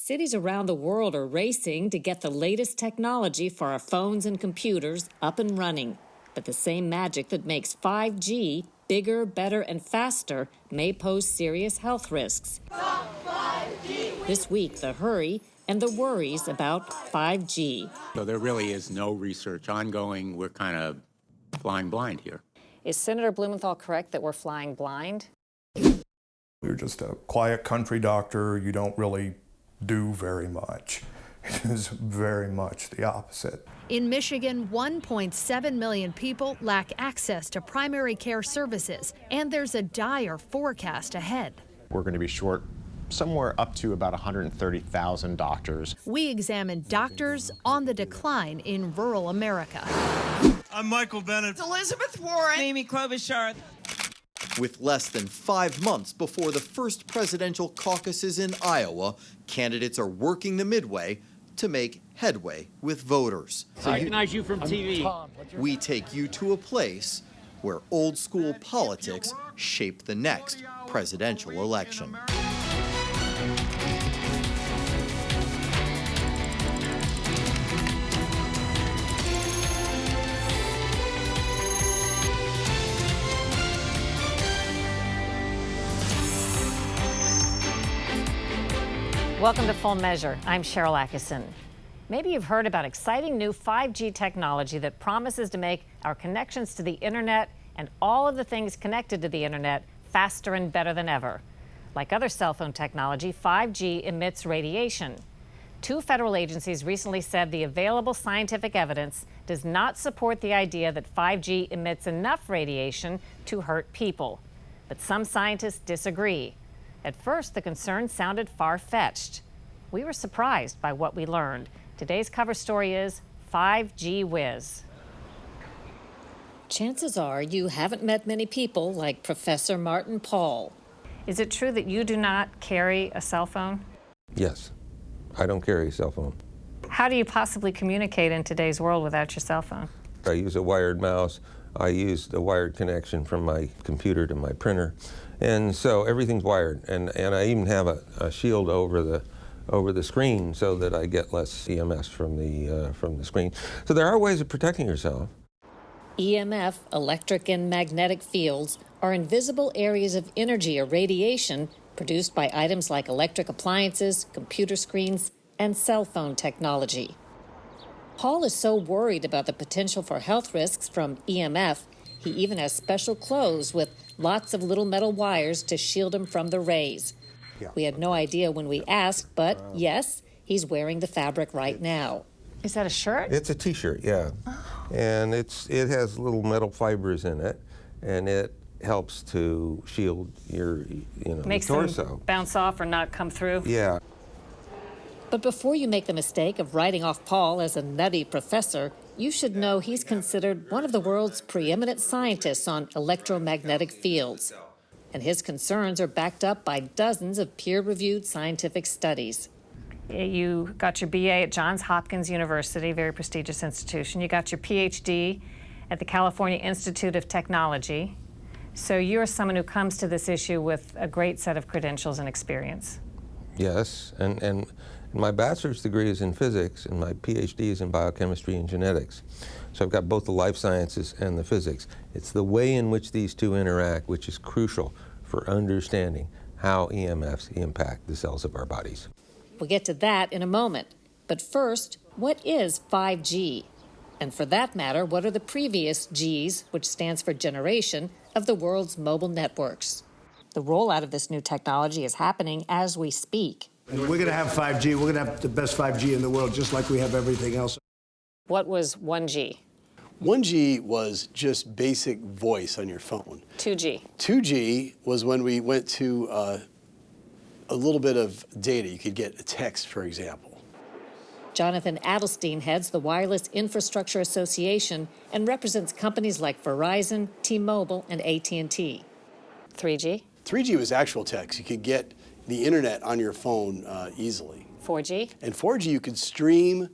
Cities around the world are racing to get the latest technology for our phones and computers up and running. But the same magic that makes 5G bigger, better, and faster may pose serious health risks. This week, the hurry and the worries about 5G. So there really is no research ongoing. We're kind of flying blind here. Is Senator Blumenthal correct that we're flying blind? You're just a quiet country doctor. You don't really do very much. It is very much the opposite. In Michigan, 1.7 million people lack access to primary care services, and there's a dire forecast ahead. We're going to be short somewhere up to about 130,000 doctors. We examine doctors on the decline in rural America. I'm Michael Bennett. Elizabeth Warren. Amy Klobuchar. With less than 5 months before the first presidential caucuses in Iowa, candidates are working the midway to make headway with voters. I recognize you from TV. We take you to a place where old school politics shape the next presidential election. Welcome to Full Measure. I'm Sharyl Attkisson. Maybe you've heard about exciting new 5G technology that promises to make our connections to the internet and all of the things connected to the internet faster and better than ever. Like other cell phone technology, 5G emits radiation. 2 federal agencies recently said the available scientific evidence does not support the idea that 5G emits enough radiation to hurt people. But some scientists disagree. At first, the concern sounded far-fetched. We were surprised by what we learned. Today's cover story is 5G Whiz. Chances are you haven't met many people like Professor Martin Pall. Is it true that you do not carry a cell phone? Yes, I don't carry a cell phone. How do you possibly communicate in today's world without your cell phone? I use a wired mouse. I use the wired connection from my computer to my printer. And so everything's wired. And I even have a shield over the screen so that I get less EMS from the screen. So there are ways of protecting yourself. EMF, electric and magnetic fields, are invisible areas of energy or radiation produced by items like electric appliances, computer screens, and cell phone technology. Paul is so worried about the potential for health risks from EMF, he even has special clothes with lots of little metal wires to shield him from the rays. Yeah. We had no idea when we asked, but yes, he's wearing the fabric right now. Is that a shirt? It's a t-shirt, yeah. Oh. And it has little metal fibers in it, and it helps to shield your Makes torso. Them bounce off or not come through? Yeah. But before you make the mistake of writing off Paul as a nutty professor, you should know he's considered one of the world's preeminent scientists on electromagnetic fields. And his concerns are backed up by dozens of peer-reviewed scientific studies. You got your BA at Johns Hopkins University, very prestigious institution. You got your PhD at the California Institute of Technology. So you're someone who comes to this issue with a great set of credentials and experience. Yes, and my bachelor's degree is in physics, and my PhD is in biochemistry and genetics. So I've got both the life sciences and the physics. It's the way in which these two interact which is crucial for understanding how EMFs impact the cells of our bodies. We'll get to that in a moment. But first, what is 5G? And for that matter, what are the previous Gs, which stands for generation, of the world's mobile networks? The rollout of this new technology is happening as we speak. And we're going to have 5G. We're going to have the best 5G in the world, just like we have everything else. What was 1G? 1G was just basic voice on your phone. 2G? 2G was when we went to a little bit of data. You could get a text, for example. Jonathan Adelstein heads the Wireless Infrastructure Association and represents companies like Verizon, T-Mobile, and AT&T. 3G? 3G was actual text. You could get the internet on your phone easily. 4G? And 4G, you could stream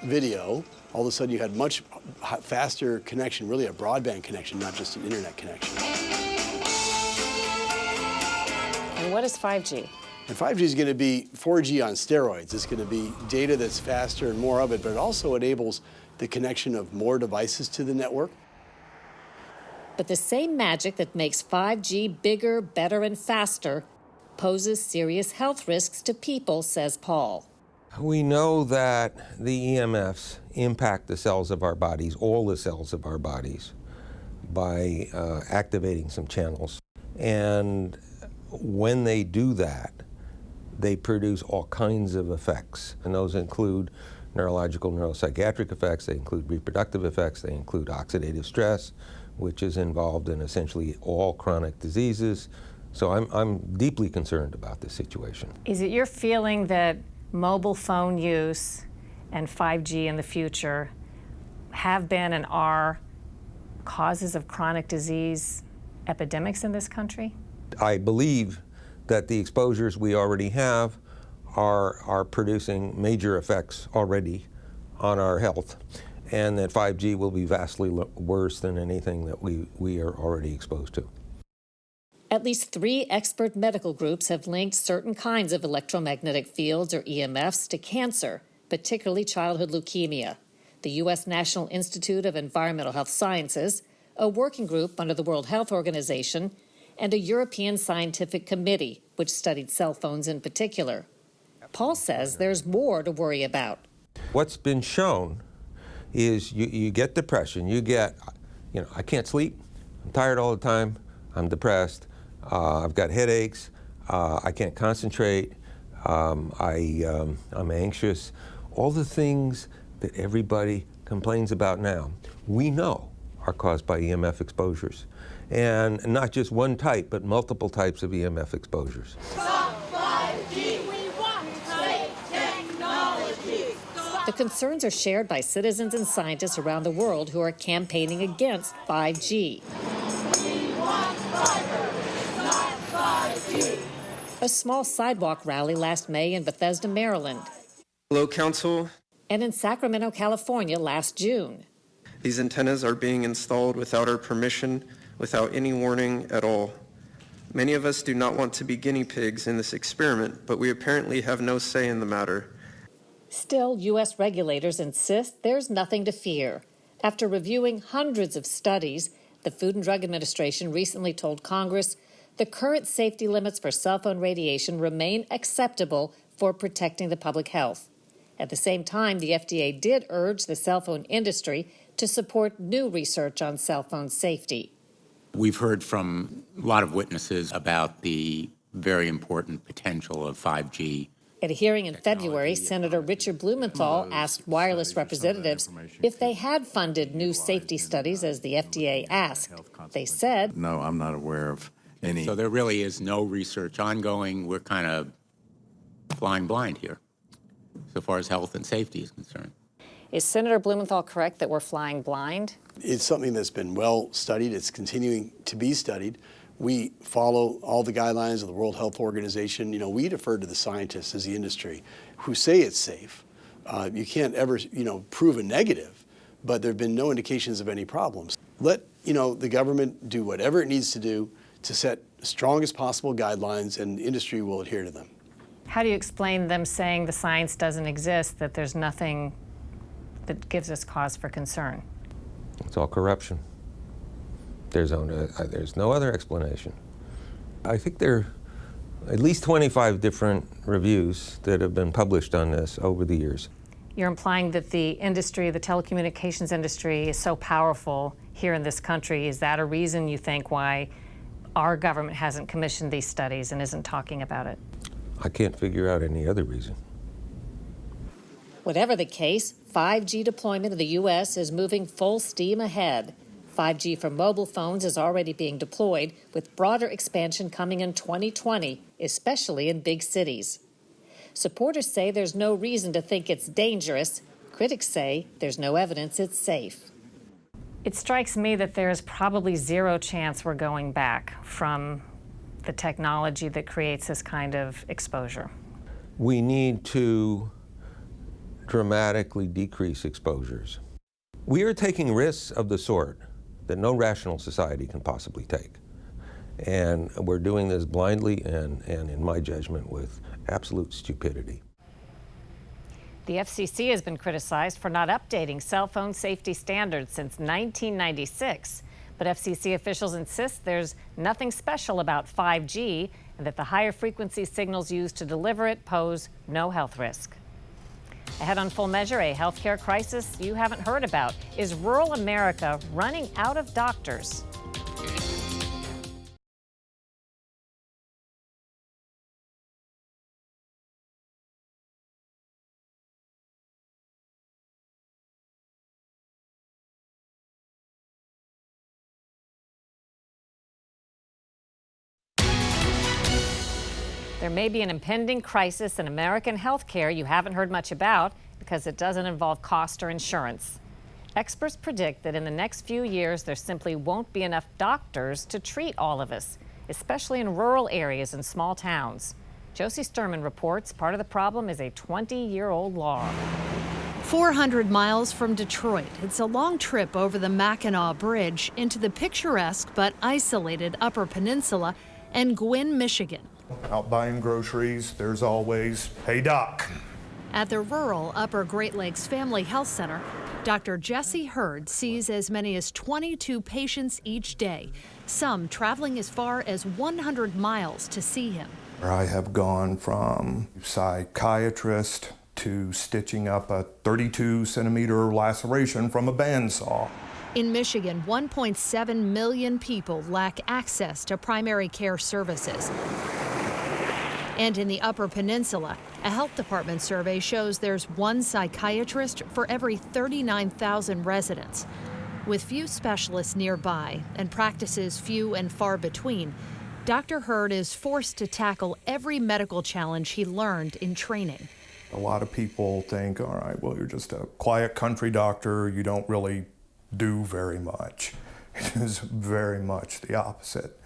video. All of a sudden, you had much faster connection, really a broadband connection, not just an internet connection. And what is 5G? And 5G is going to be 4G on steroids. It's going to be data that's faster and more of it, but it also enables the connection of more devices to the network. But the same magic that makes 5G bigger, better, and faster poses serious health risks to people, says Paul. We know that the EMFs impact the cells of our bodies, all the cells of our bodies, by activating some channels. And when they do that, they produce all kinds of effects. And those include neurological, neuropsychiatric effects, they include reproductive effects, they include oxidative stress, which is involved in essentially all chronic diseases. So I'm deeply concerned about this situation. Is it your feeling that mobile phone use and 5G in the future have been and are causes of chronic disease epidemics in this country? I believe that the exposures we already have are producing major effects already on our health, and that 5G will be vastly worse than anything that we are already exposed to. At least 3 expert medical groups have linked certain kinds of electromagnetic fields, or EMFs, to cancer, particularly childhood leukemia. The U.S. National Institute of Environmental Health Sciences, a working group under the World Health Organization, and a European scientific committee, which studied cell phones in particular. Paul says there's more to worry about. What's been shown is you get depression, I can't sleep, I'm tired all the time, I'm depressed, I've got headaches, I can't concentrate, I'm anxious. All the things that everybody complains about now, we know are caused by EMF exposures. And not just one type, but multiple types of EMF exposures. Stop 5G! We want safe technology! The concerns are shared by citizens and scientists around the world who are campaigning against 5G. We want fiber, not 5G! A small sidewalk rally last May in Bethesda, Maryland. Hello, Council. And in Sacramento, California last June. These antennas are being installed without our permission, without any warning at all. Many of us do not want to be guinea pigs in this experiment, but we apparently have no say in the matter. Still, U.S. regulators insist there's nothing to fear. After reviewing hundreds of studies, the Food and Drug Administration recently told Congress the current safety limits for cell phone radiation remain acceptable for protecting the public health. At the same time, the FDA did urge the cell phone industry to support new research on cell phone safety. We've heard from a lot of witnesses about the very important potential of 5G. At a hearing in February, Senator Richard Blumenthal asked wireless representatives if they had funded new safety studies as the FDA asked. They said, "No, I'm not aware of any." So there really is no research ongoing. We're kind of flying blind here, so far as health and safety is concerned. Is Senator Blumenthal correct that we're flying blind? It's something that's been well studied. It's continuing to be studied. We follow all the guidelines of the World Health Organization. We defer to the scientists as the industry who say it's safe. You can't ever, prove a negative, but there have been no indications of any problems. Let, the government do whatever it needs to do to set the strongest possible guidelines, and the industry will adhere to them. How do you explain them saying the science doesn't exist, that there's nothing that gives us cause for concern? It's all corruption. There's no other explanation. I think there are at least 25 different reviews that have been published on this over the years. You're implying that the industry, the telecommunications industry, is so powerful here in this country. Is that a reason you think why our government hasn't commissioned these studies and isn't talking about it? I can't figure out any other reason. Whatever the case, 5G deployment in the U.S. is moving full steam ahead. 5G for mobile phones is already being deployed, with broader expansion coming in 2020, especially in big cities. Supporters say there's no reason to think it's dangerous. Critics say there's no evidence it's safe. It strikes me that there's probably zero chance we're going back from the technology that creates this kind of exposure. We need to dramatically decrease exposures. We are taking risks of the sort that no rational society can possibly take. And we're doing this blindly and in my judgment, with absolute stupidity. The FCC has been criticized for not updating cell phone safety standards since 1996. But FCC officials insist there's nothing special about 5G and that the higher frequency signals used to deliver it pose no health risk. Ahead on Full Measure, a healthcare crisis you haven't heard about. Is rural America running out of doctors? There may be an impending crisis in American healthcare you haven't heard much about because it doesn't involve cost or insurance. Experts predict that in the next few years, there simply won't be enough doctors to treat all of us, especially in rural areas and small towns. Josie Sturman reports part of the problem is a 20-year-old law. 400 miles from Detroit, it's a long trip over the Mackinac Bridge into the picturesque but isolated Upper Peninsula and Gwinn, Michigan. Out buying groceries, there's always, "Hey, Doc." At the rural Upper Great Lakes Family Health Center, Dr. Jesse Hurd sees as many as 22 patients each day, some traveling as far as 100 miles to see him. I have gone from psychiatrist to stitching up a 32-centimeter laceration from a bandsaw. In Michigan, 1.7 million people lack access to primary care services. And in the Upper Peninsula, a health department survey shows there's one psychiatrist for every 39,000 residents. With few specialists nearby and practices few and far between, Dr. Hurd is forced to tackle every medical challenge he learned in training. A lot of people think, all right, well, you're just a quiet country doctor, you don't really do very much. It is very much the opposite.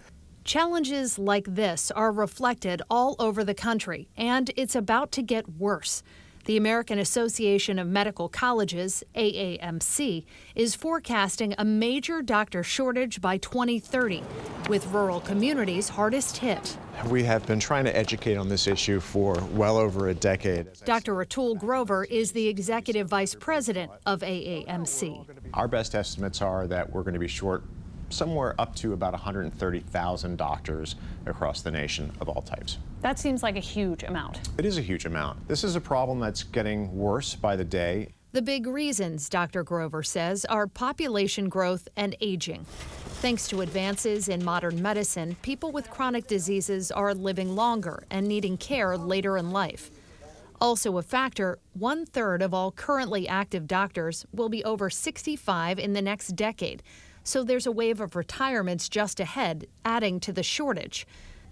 Challenges like this are reflected all over the country, and it's about to get worse. The American Association of Medical Colleges, AAMC, is forecasting a major doctor shortage by 2030, with rural communities hardest hit. We have been trying to educate on this issue for well over a decade. Dr. Atul Grover is the executive vice president of AAMC. Our best estimates are that we're going to be short somewhere up to about 130,000 doctors across the nation of all types. That seems like a huge amount. It is a huge amount. This is a problem that's getting worse by the day. The big reasons, Dr. Grover says, are population growth and aging. Thanks to advances in modern medicine, people with chronic diseases are living longer and needing care later in life. Also a factor, 1/3 of all currently active doctors will be over 65 in the next decade. So there's a wave of retirements just ahead, adding to the shortage.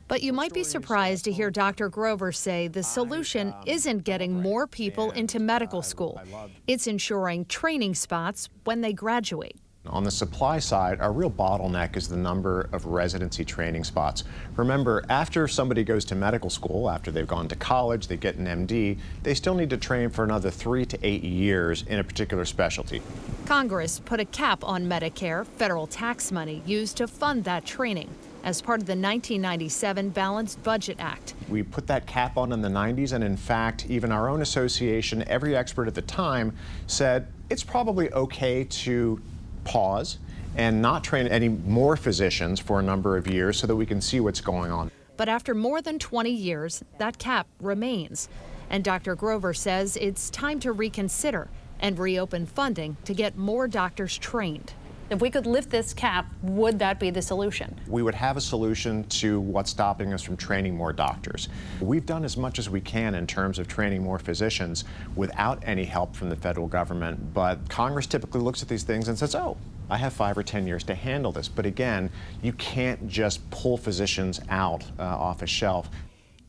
But you might be surprised to hear Dr. Grover say the solution isn't getting more people into medical school. It's ensuring training spots when they graduate. On the supply side, our real bottleneck is the number of residency training spots. Remember, after somebody goes to medical school, after they've gone to college, they get an MD, they still need to train for another 3 to 8 years in a particular specialty. Congress put a cap on Medicare, federal tax money used to fund that training, as part of the 1997 Balanced Budget Act. We put that cap on in the 90s, and in fact, even our own association, every expert at the time said it's probably okay to pause and not train any more physicians for a number of years so that we can see what's going on. But after more than 20 years, that cap remains. And Dr. Grover says it's time to reconsider and reopen funding to get more doctors trained. If we could lift this cap, would that be the solution? We would have a solution to what's stopping us from training more doctors. We've done as much as we can in terms of training more physicians without any help from the federal government, but Congress typically looks at these things and says, oh, I have 5 or 10 years to handle this. But again, you can't just pull physicians out off a shelf.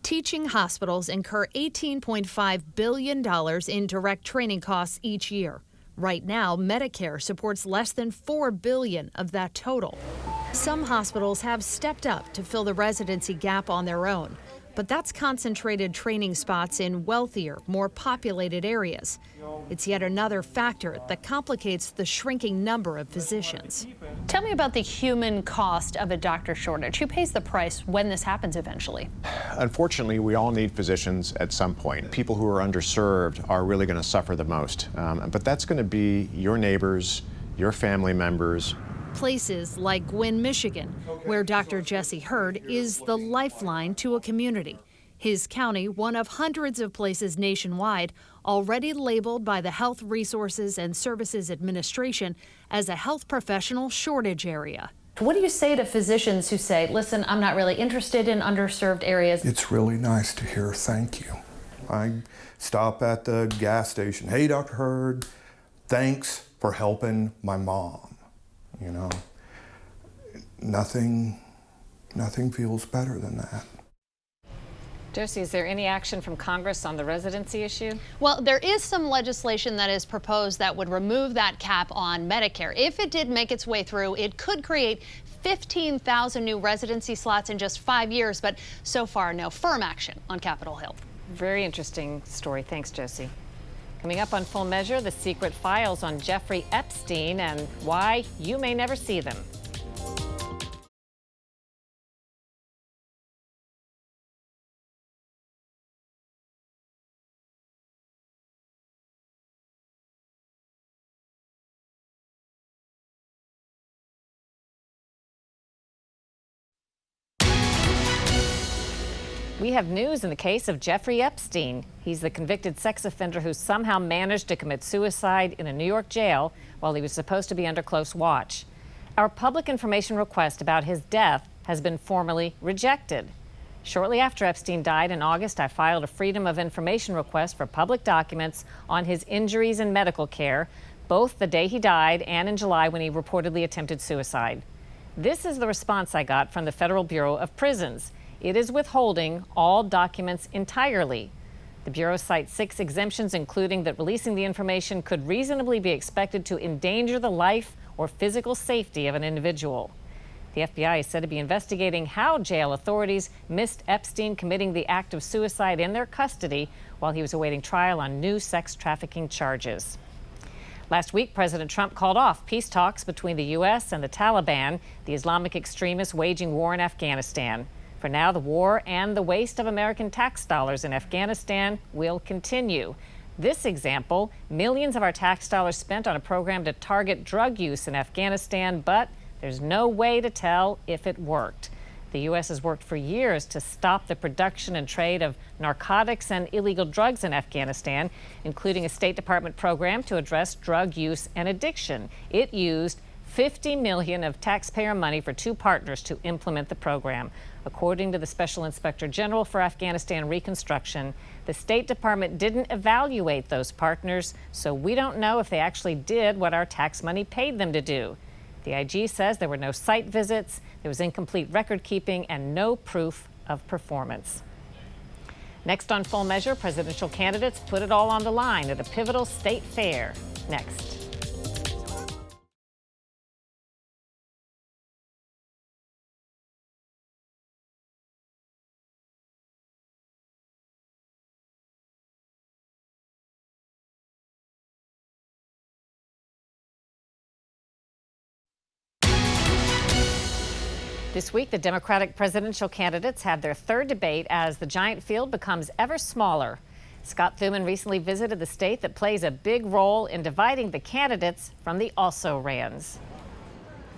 Teaching hospitals incur $18.5 billion in direct training costs each year. Right now, Medicare supports less than $4 billion of that total. Some hospitals have stepped up to fill the residency gap on their own, But that's concentrated training spots in wealthier, more populated areas. It's yet another factor that complicates the shrinking number of physicians. Tell me about the human cost of a doctor shortage. Who pays the price when this happens eventually? Unfortunately, we all need physicians at some point. People who are underserved are really going to suffer the most. But that's going to be your neighbors, your family members. Places like Gwynn, Michigan, where Dr. Jesse Hurd is the lifeline to a community. His county, one of hundreds of places nationwide, already labeled by the Health Resources and Services Administration as a health professional shortage area. What do you say to physicians who say, listen, I'm not really interested in underserved areas? It's really nice to hear thank you. I stop at the gas station. Hey, Dr. Hurd, thanks for helping my mom. You know, nothing feels better than that. Josie, is there any action from Congress on the residency issue? Well, there is some legislation that is proposed that would remove that cap on Medicare. If it did make its way through, it could create 15,000 new residency slots in just 5 years, but so far, no firm action on Capitol Hill. Very interesting story. Thanks, Josie. Coming up on Full Measure, the secret files on Jeffrey Epstein and why you may never see them. We have news in the case of Jeffrey Epstein. He's the convicted sex offender who somehow managed to commit suicide in a New York jail while he was supposed to be under close watch. Our public information request about his death has been formally rejected. Shortly after Epstein died in August, I filed a Freedom of Information request for public documents on his injuries and medical care, both the day he died and in July when he reportedly attempted suicide. This is the response I got from the Federal Bureau of Prisons. It is withholding all documents entirely. The Bureau cites 6 exemptions, including that releasing the information could reasonably be expected to endanger the life or physical safety of an individual. The FBI is said to be investigating how jail authorities missed Epstein committing the act of suicide in their custody while he was awaiting trial on new sex trafficking charges. Last week, President Trump called off peace talks between the U.S. and the Taliban, the Islamic extremists waging war in Afghanistan. For now, the war and the waste of American tax dollars in Afghanistan will continue. This example, millions of our tax dollars spent on a program to target drug use in Afghanistan, but there's no way to tell if it worked. The U.S. has worked for years to stop the production and trade of narcotics and illegal drugs in Afghanistan, including a State Department program to address drug use and addiction. It used $50 million of taxpayer money for 2 partners to implement the program. According to the Special Inspector General for Afghanistan Reconstruction, the State Department didn't evaluate those partners, so we don't know if they actually did what our tax money paid them to do. The IG says there were no site visits, there was incomplete record keeping, and no proof of performance. Next on Full Measure, presidential candidates put it all on the line at a pivotal state fair. Next. This week, the Democratic presidential candidates had their 3rd debate as the giant field becomes ever smaller. Scott Thuman recently visited the state that plays a big role in dividing the candidates from the also-rans.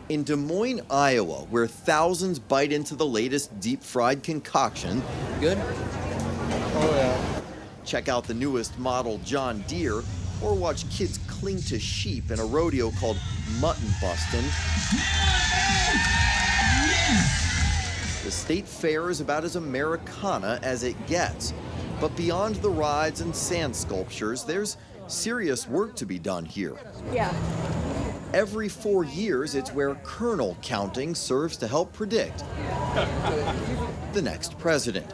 In Des Moines, Iowa, where thousands bite into the latest deep-fried concoction. Good? Oh, yeah. Check out the newest model John Deere, or watch kids cling to sheep in a rodeo called mutton bustin'. The state fair is about as Americana as it gets. But beyond the rides and sand sculptures, there's serious work to be done here. Yeah. Every 4 years, it's where kernel counting serves to help predict the next president.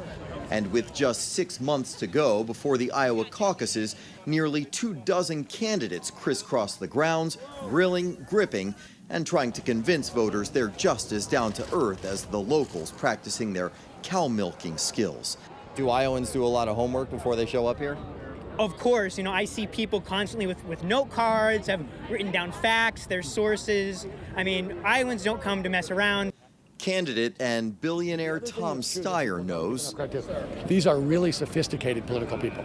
And with just 6 months to go before the Iowa caucuses, nearly 24 candidates crisscross the grounds, grilling, gripping, and trying to convince voters they're just as down to earth as the locals practicing their cow milking skills. Do Iowans do a lot of homework before they show up here? Of course, I see people constantly with note cards, have written down facts, their sources. I mean, Iowans don't come to mess around. Candidate and billionaire Tom Steyer knows. These are really sophisticated political people.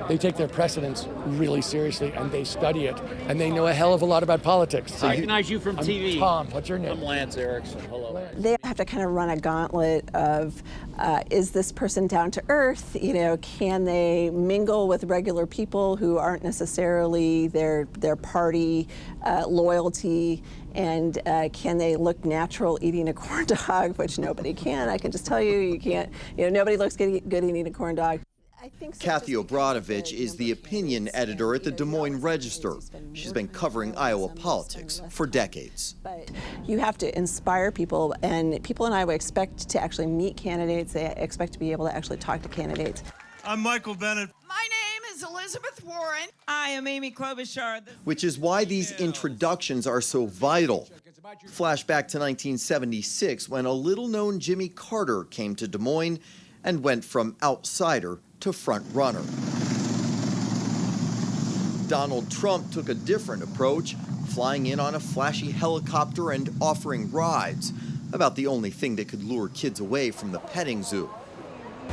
They take their precedents really seriously, and they study it, and they know a hell of a lot about politics. I recognize you from TV. Tom, what's your name? I'm Lance Erickson. Hello. They have to kind of run a gauntlet of, is this person down to earth? Can they mingle with regular people who aren't necessarily their party loyalty? And can they look natural eating a corn dog, which nobody can. I can just tell you, you can't. Nobody looks good eating a corn dog. Kathy Obradovich is the opinion editor at the Des Moines Register. She's been covering Iowa politics for decades. But you have to inspire people, and people in Iowa expect to actually meet candidates. They expect to be able to actually talk to candidates. I'm Michael Bennett. My name is Elizabeth Warren. I am Amy Klobuchar. Which is why these introductions are so vital. Flashback to 1976, when a little-known Jimmy Carter came to Des Moines and went from outsider to front runner. Donald Trump took a different approach, flying in on a flashy helicopter and offering rides, about the only thing that could lure kids away from the petting zoo.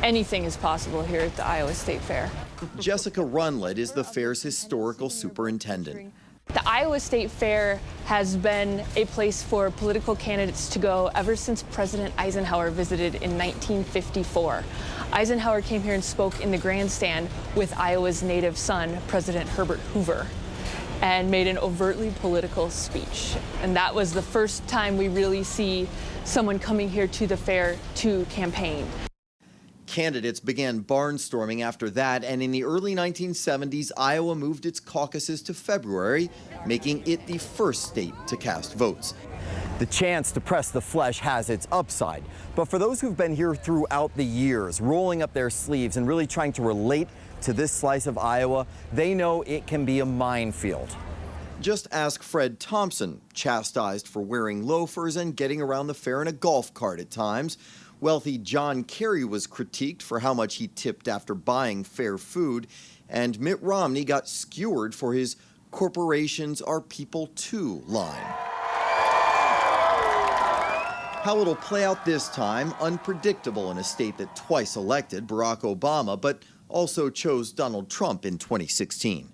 Anything is possible here at the Iowa State Fair. Jessica Runlett is the fair's historical superintendent. The Iowa State Fair has been a place for political candidates to go ever since President Eisenhower visited in 1954. Eisenhower came here and spoke in the grandstand with Iowa's native son, President Herbert Hoover, and made an overtly political speech. And that was the first time we really see someone coming here to the fair to campaign. Candidates began barnstorming after that, and in the early 1970s, Iowa moved its caucuses to February, making it the first state to cast votes. The chance to press the flesh has its upside, but for those who've been here throughout the years, rolling up their sleeves and really trying to relate to this slice of Iowa, they know it can be a minefield. Just ask Fred Thompson, chastised for wearing loafers and getting around the fair in a golf cart at times. Wealthy John Kerry was critiqued for how much he tipped after buying fair food, and Mitt Romney got skewered for his "corporations are people too" line. How it'll play out this time, unpredictable in a state that twice elected Barack Obama, but also chose Donald Trump in 2016.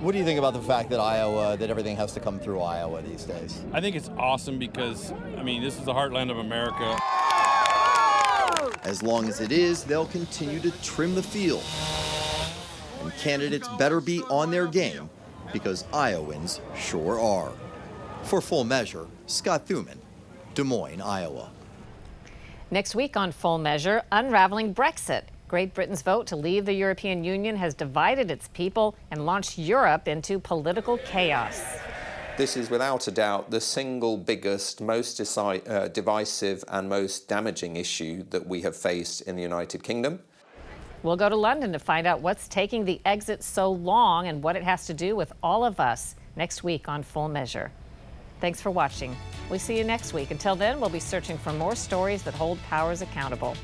What do you think about the fact that that everything has to come through Iowa these days? I think it's awesome because, this is the heartland of America. As long as it is, they'll continue to trim the field. And candidates better be on their game, because Iowans sure are. For Full Measure, Scott Thuman, Des Moines, Iowa. Next week on Full Measure, unraveling Brexit. Great Britain's vote to leave the European Union has divided its people and launched Europe into political chaos. This is without a doubt the single biggest, most divisive and most damaging issue that we have faced in the United Kingdom. We'll go to London to find out what's taking the exit so long and what it has to do with all of us next week on Full Measure. Thanks for watching. We'll see you next week. Until then, we'll be searching for more stories that hold powers accountable.